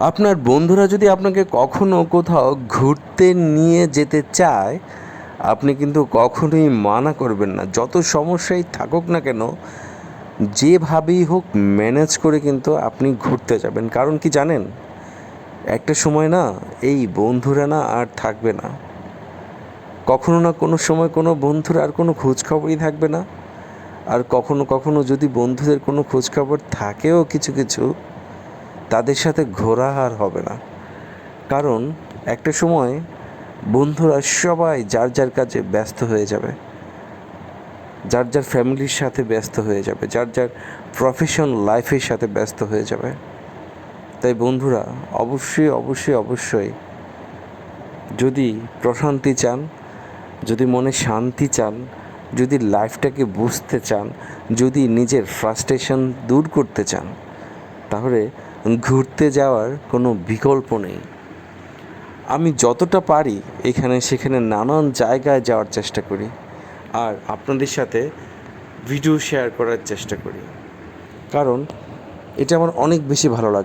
আপনার বন্ধুরা যদি আপনাকে কখনো কোথাও ঘুরতে নিয়ে যেতে চায়, আপনি কিন্তু কখনোই মানা করবেন না। যত সমস্যাই থাকুক না কেন, যেভাবেই হোক ম্যানেজ করে কিন্তু আপনি ঘুরতে যাবেন। কারণ কি জানেন? একটা সময় না এই বন্ধুরা না আর থাকবে না। কখনো না কোনো সময় কোনো বন্ধুর আর কোনো খোঁজখবরই থাকবে না। আর কখনো কখনো যদি বন্ধুদের কোনো খোঁজখবর থাকেও কিছু কিছু, তাদের সাথে ঘোরা আর হবে না। কারণ একটা সময় বন্ধুরা সবাই যার যার কাজে ব্যস্ত হয়ে যাবে, যার যার ফ্যামিলির সাথে ব্যস্ত হয়ে যাবে, যার যার প্রফেশন লাইফের সাথে ব্যস্ত হয়ে যাবে। তাই বন্ধুরা, অবশ্যই অবশ্যই অবশ্যই যদি প্রশান্তি চান, যদি মনে শান্তি চান, যদি লাইফটাকে বুঝতে চান, যদি নিজের ফ্রাস্ট্রেশন দূর করতে চান, তাহলে ঘুরতে যাওয়ার কোনো বিকল্প নেই। আমি যতটা পারি এখানে সেখানে নানান জায়গায় যাওয়ার চেষ্টা করি, আর আপনাদের সাথে ভিডিও শেয়ার করার চেষ্টা করি, কারণ এটা আমার অনেক বেশি ভালো লাগে।